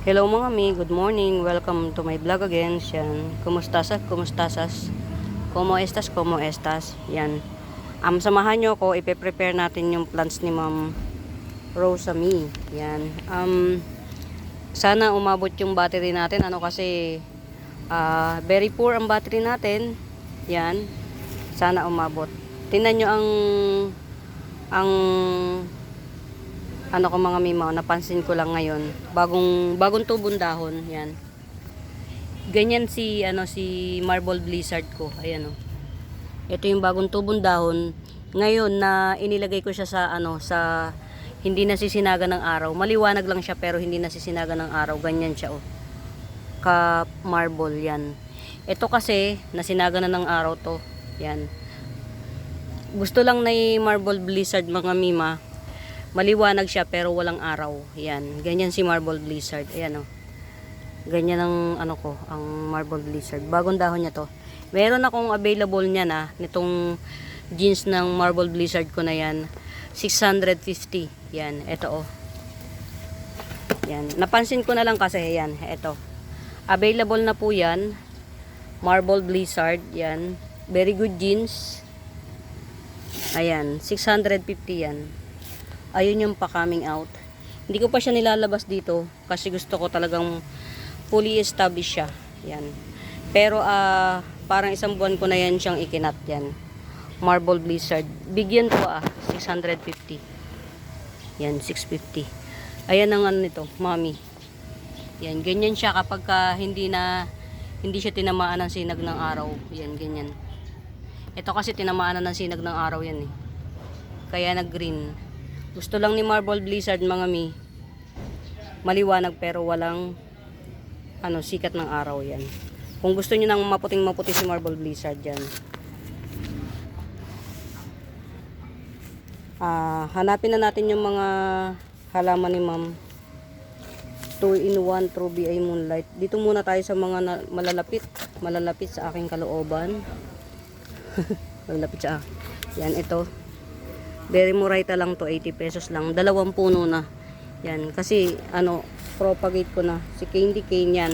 Hello mga mi, good morning. Welcome to my vlog again. Yan. Kumustasas, kumustasas. Como estas, como estas. Yan. Samahan nyo ako, ipe-prepare natin yung plants ni Ma'am Rosa Mi. Yan. Sana umabot yung battery natin. Kasi very poor ang battery natin. Yan. Sana umabot. Tingnan nyo ang ko mga mimaw, napansin ko lang ngayon, bagong tubong dahon, yan. Ganyan si Marble Blizzard ko. Ayan oh. Ito yung bagong tubong dahon ngayon na inilagay ko siya sa hindi nasisinaga ng araw. Maliwanag lang siya pero hindi nasisinaga ng araw. Ganyan siya oh. Ka marble yan. Ito kasi nasinaga na ng araw to. Yan. Gusto lang na Marble Blizzard mga mima. Maliwanag siya pero walang araw. Yan. Ganyan si Marble Blizzard. Ayan oh. Ganyan ang ang Marble Blizzard. Bagong dahon niya to. Meron akong available niya nitong jeans ng Marble Blizzard ko na yan. 650. Yan. Ito oh. Yan. Napansin ko na lang kasi yan. Ito. Available na po yan. Marble Blizzard. Yan. Very good jeans. Ayan. 650 yan. Ayun yung pa-coming out. Hindi ko pa siya nilalabas dito kasi gusto ko talagang fully established siya. Yan. Pero parang isang buwan ko na yan siyang ikinat yan. Marble Blizzard. Bigyan ko 650. Yan, 650. Ayan ang nito, mami. Yan, ganyan siya kapag hindi siya tinamaan ng sinag ng araw. Yan, ganyan. Ito kasi tinamaan na ng sinag ng araw yan eh. Kaya nag-green. Gusto lang ni Marble Blizzard mga mi. Maliwanag pero walang sikat ng araw yan. Kung gusto niyo ng maputing-maputi si Marble Blizzard yan. Hanapin na natin yung mga halaman ni Ma'am. 2-in-1 True BI Moonlight. Dito muna tayo sa mga malalapit sa aking kalooban. Malalapit sa yan ito. Very murayta lang to, 80 pesos lang. 2 puno na. Yan, kasi propagate ko na si Candy Cane yan.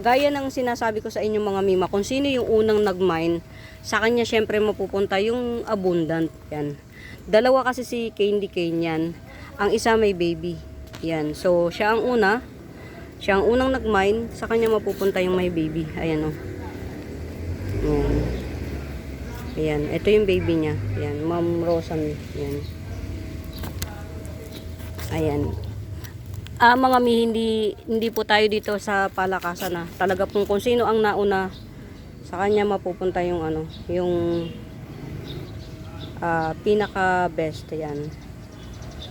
Gaya ng sinasabi ko sa inyo mga mima, kung sino yung unang nag-mine, sa kanya syempre mapupunta yung abundant. Yan. 2 kasi si Candy Cane yan. Ang isa may baby. Yan. So, siya ang unang nag-mine, sa kanya mapupunta yung may baby. Ayan oh. Yan. Ayan, ito yung baby niya. Ayan, Ma'am Rosa. Ayan. Ayan. Mga mi, hindi po tayo dito sa palakasan na. Talaga pong kung sino ang nauna, sa kanya mapupunta yung yung pinaka best. Ayan.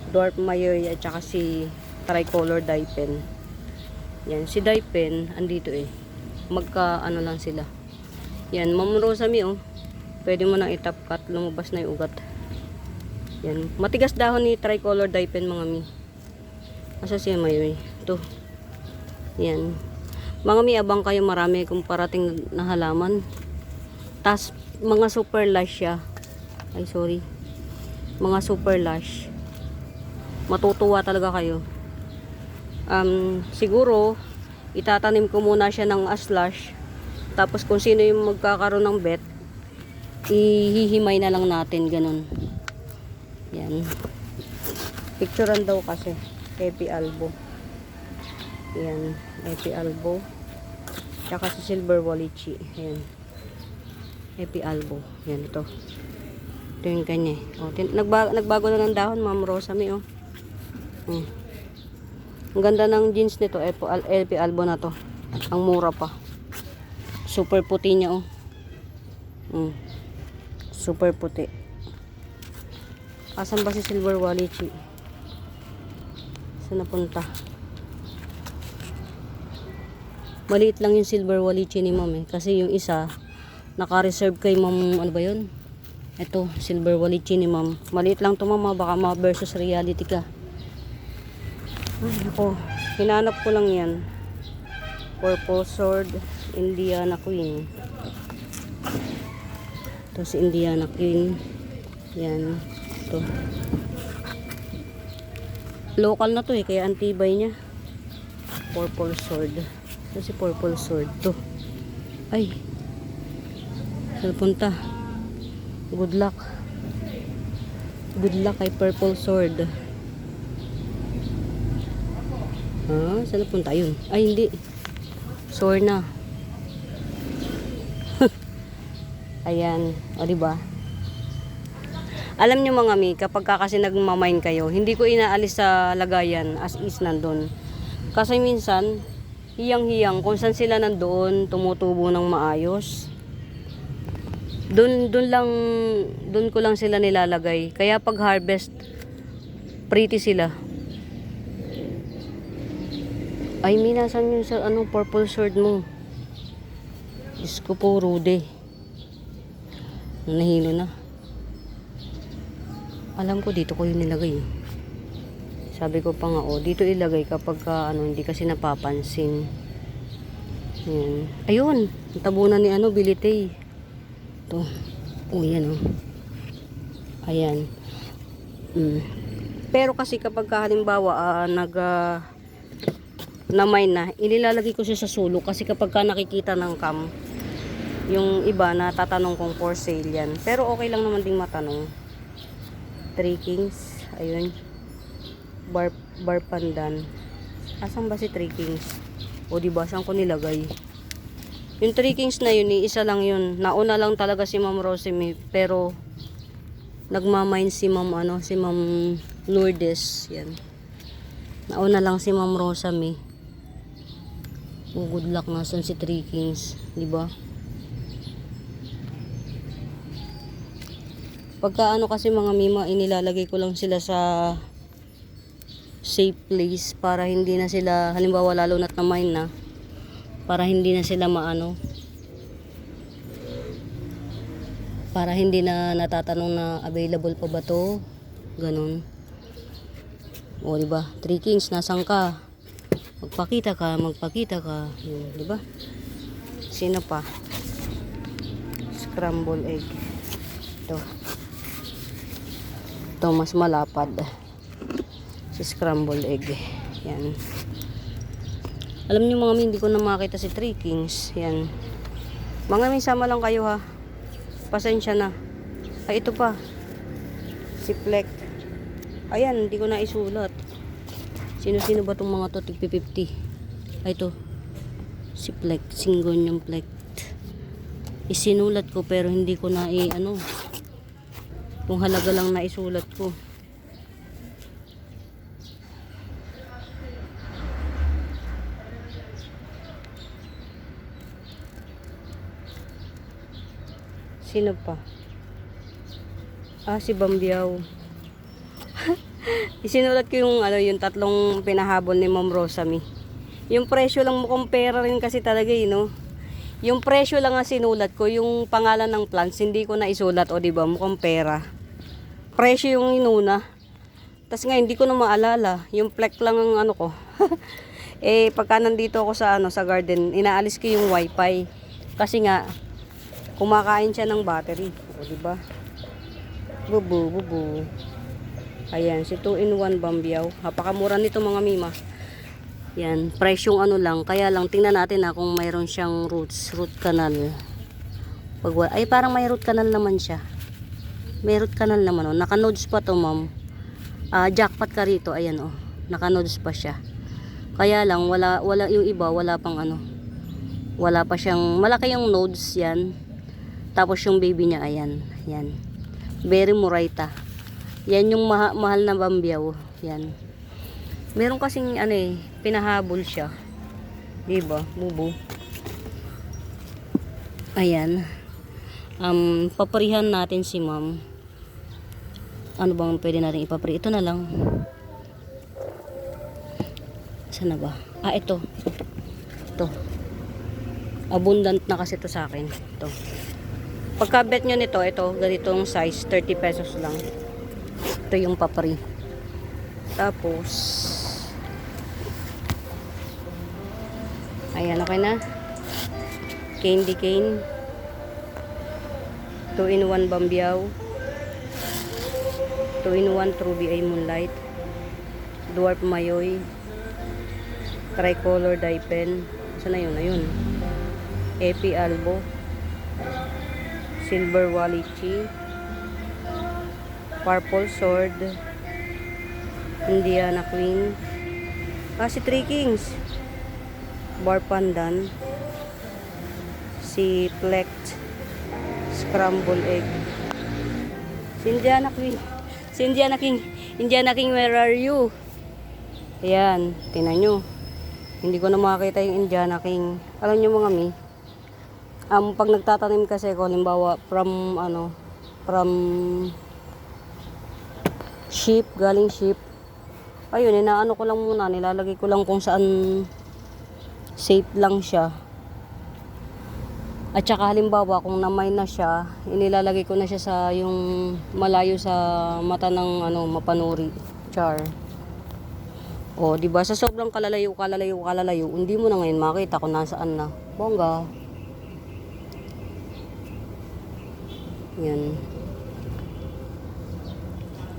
Dwarf Mayoy at saka si Tricolor Daipen. Ayan, si Daipen andito eh. Magka lang sila. Yan, Ma'am Rosa mi oh. Pwede mo nang itap cut, lumabas na yung ugat. Yan. Matigas dahon ni Tricolor Daipen mga mi. Asa siya Mayoy? Ito. Yan. Mga mi, abang kayo, marami kung parating na halaman. Tas mga super lush siya. Ay sorry. Mga super lush. Matutuwa talaga kayo. Siguro itatanim ko muna siya ng aslash. Tapos kung sino yung magkakaroon ng bet, ihihimay na lang natin ganun. Yan. Picturean daw kasi Epi Albo. Yan, Epi Albo. Tsaka si Silver Walichi. Yan. Epi Albo. Yan ito. Ito yung kanya. Oh, nagbago na ng dahon, Ma'am Rosa mi oh. Ang ganda ng jeans nito, Epi Albo na to. Ang mura pa. Super puti niya oh. Super puti. Asan ba si Silver Walichi? Saan napunta? Maliit lang yung Silver Walichi ni Ma'am eh. Kasi yung isa, naka-reserve kay Ma'am, ano ba yun? Ito, Silver Walichi ni Ma'am. Maliit lang to Ma'am, baka versus reality ka. Ay, ako. Hinanap ko lang yan. Purple Sword, Indiana Queen. Ito si Indiana Queen. Yan. Ito. Local na to kaya antibay niya. Purple sword. Ito si purple sword. To. Ay. Saan punta? Good luck. Good luck kay purple sword. Ha? Saan punta? Ayun. Ay, hindi. Sword na. Ayan. O, diba? Alam nyo mga mi, kapag kasi nagmamine kayo, hindi ko inaalis sa lagayan as is nandun. Kasi minsan, hiyang-hiyang kung saan sila nandoon, tumutubo ng maayos. Doon ko lang sila nilalagay. Kaya pag harvest, pretty sila. Ay, minasan yun sa purple sword mo. Diyos ko po, Rude. Nahilo na. Alam ko dito ko yung nilagay. Sabi ko pa nga, dito ilagay kapag hindi kasi napapansin. Ayan. Ayun, tabunan ni Bilitay. Ito. Yan Ayan. Pero kasi kapag halimbawa na-mine na, inilalagay ko siya sa sulok kasi kapag nakikita ng cam, yung iba na tatanong kung for sale yan. Pero okay lang naman ding matanong. 3 Kings, ayun. Bar pandan. Asan ba si 3 Kings? O diba, saan ko nilagay? Yung 3 Kings na yun, isa lang yun. Nauna lang talaga si Ma'am Rosemary, pero nagmamine si Ma'am Lourdes, yan. Nauna lang si Ma'am Rosemary. Good luck, nasan si 3 Kings, diba? Pagka kasi mga mima, inilalagay ko lang sila sa safe place para hindi na sila, halimbawa lalo na't na mine na, para hindi na sila para hindi na natatanong na available pa ba to, ganun. O diba, 3 Kings, nasan ka? Magpakita ka. Yun, diba? Sino pa? Scramble egg. Ito mas malapad. Si scramble egg. Yan. Alam niyo mga hindi ko na makita si 3 Kings. Yan. Mga may sama lang kayo ha. Pasensya na. Ay, ito pa. Si Plek. Ayan, hindi ko na isulat. Sino-sino ba itong mga to? Tig 50. Ay, ito. Si Plek. Singonyong Plek. Isinulat ko pero hindi ko na kung halaga lang na isulat ko. Sino pa? Si Bambiyaw. Isinulat ko yung tatlong pinahabol ni Ma'am Rosemary. Yung presyo lang mo compare rin kasi talaga no. Yung presyo lang ang sinulat ko, yung pangalan ng plants hindi ko na isulat diba, mukhang pera. Presyo yung inuna. Tapos nga hindi ko na maalala, yung plek lang ang ko. Pagka nandito ako sa garden, inaalis ko yung wifi. Kasi nga kumakain siya ng battery, diba? Bubu. Ayan, si 2-in-1 Bambiyaw. Napakamura nito mga mima. Yan, presyong lang. Kaya lang, tingnan natin kung mayroon siyang root canal. Parang may root canal naman siya. May root canal naman Naka-nodes pa to, ma'am. Jackpot ka rito. Ayan Naka-nodes pa siya. Kaya lang, wala yung iba, wala pang wala pa siyang, malaki yung nodes yan. Tapos yung baby niya, ayan. Yan. Very Murayta. Yan yung mahal na Bambiyaw. Yan. Meron kasing pinahabol siya. Diba? Bubu. Ayan. Paparihan natin si ma'am. Ano bang pwede natin ipapari? Ito na lang. Saan na ba? Ito. Ito. Abundant na kasi ito sa akin. Ito. Pagka-bet nyo nito, ganitong size, 30 pesos lang. Ito yung papari. Tapos, ayan, okay na. Candy cane. 2-in-1 Bambiyaw. 2-in-1 True BA Moonlight. Dwarf Mayoy. Tricolor dye pen. Saan na yun? Ayun. Epi Albo. Silver Walichi. Purple Sword. Indiana Queen. Si Three Kings. Bar Pandan. Si Plect. Scramble Egg. Si Indiana Queen. Si Indiana King. Indiana King, where are you? Ayan, tingnan nyo. Hindi ko na makakita yung Indiana King. Alam nyo mga mi, pag nagtatanim kasi ko, halimbawa, from sheep, galing sheep. Ayun, inaano ko lang muna, nilalagay ko lang kung saan safe lang siya. At saka halimbawa, kung namay na siya, inilalagay ko na siya sa yung malayo sa mata ng mapanuri. Char. O, di ba sa sobrang kalalayo, hindi mo na ngayon makita kung nasaan na. Bongga. Yan.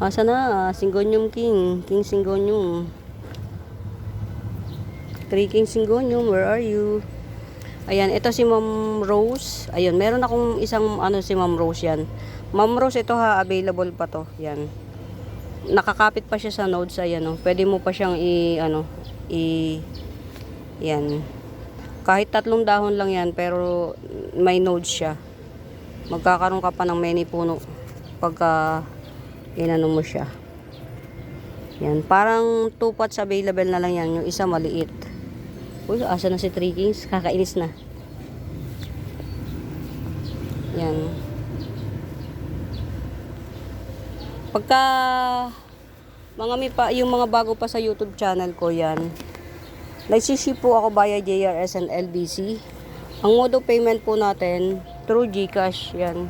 Asa na? Syngonium King. King Syngonium. Three King Syngonium, where are you? Ayan, ito si Ma'am Rose. Ayun, meron akong isang si Ma'am Rose yan. Ma'am Rose, ito ha, available pa to. Yan. Nakakapit pa siya sa nodes, ayan, oh. Pwede mo pa siyang yan. Kahit 3 dahon lang yan, pero may nodes siya. Magkakaroon ka pa ng many puno pagka inano mo siya. Yan, parang 2 pots available na lang yan, yung isa maliit. Uy, asa na si Three Kings? Kakainis na. Yan. Pagka yung mga bago pa sa YouTube channel ko yan, nagsiship po ako via JRS and LBC. Ang mode of payment po natin through GCash yan.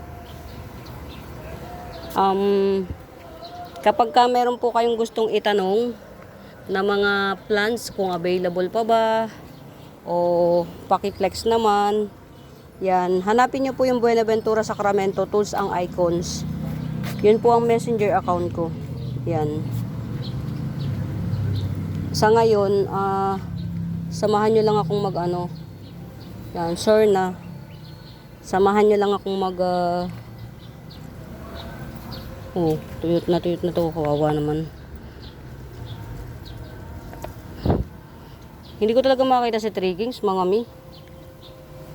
Kapag meron po kayong gustong itanong na mga plans kung available pa ba o pakiflex naman, yan, hanapin nyo po yung Buenaventura Sacramento Tools ang Icons. Yun po ang messenger account ko. Yan. Sa ngayon, samahan nyo lang akong yan, sure na. Samahan nyo lang akong tuyot na to. Kawawa naman. Hindi ko talaga makakita si Three Kings, mga mi.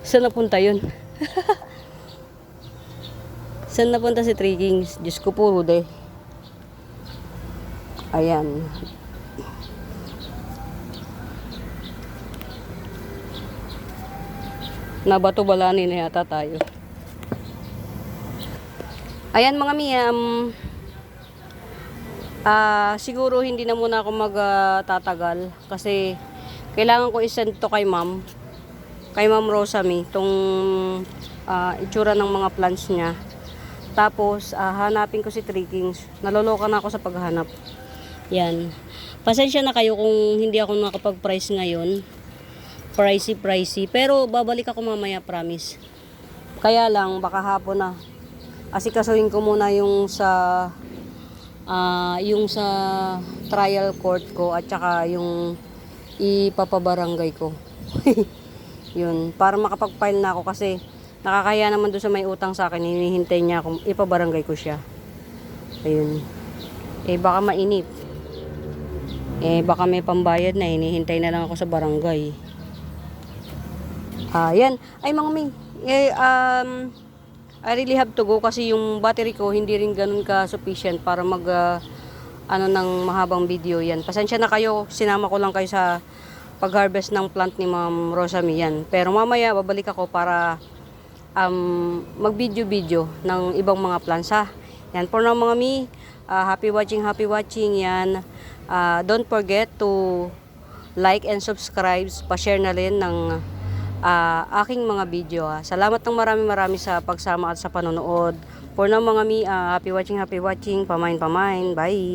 Saan napunta yun? Saan napunta si Three Kings? Diyos ko po, Rude. Ayan. Nabato-balanin na yata tayo. Ayan mga mi, siguro hindi na muna ako magtatagal kasi kailangan ko i-send to kay Ma'am Rosami, tong itsura ng mga plants niya. Tapos, hanapin ko si Three Kings. Naloloka na ako sa paghanap. Yan. Pasensya na kayo kung hindi ako nakapag-price ngayon. Pricey. Pero, babalik ako mamaya, promise. Kaya lang, baka hapon na. Asikasuhin ko muna yung sa trial court ko at saka yung ipapabarangay ko. Yun. Para makapag-file na ako kasi nakakaya naman doon sa may utang sa akin, hinihintay niya akong ipabarangay ko siya. Ayun. Baka mainip. Baka may pambayad na, hinihintay na lang ako sa barangay. Yan. Ay mga ming, I really have to go kasi yung battery ko hindi rin ganun ka sufficient para ng mahabang video yan. Pasensya na kayo, sinama ko lang kayo sa pag-harvest ng plant ni Ma'am Rosami yan. Pero mamaya babalik ako para mag-video ng ibang mga plants ha. Yan, for now mga mi, happy watching yan. Don't forget to like and subscribe, pa-share na rin ng aking mga video ha. Salamat ng marami sa pagsama at sa panonood. For now mga mi, happy watching, pamain, bye.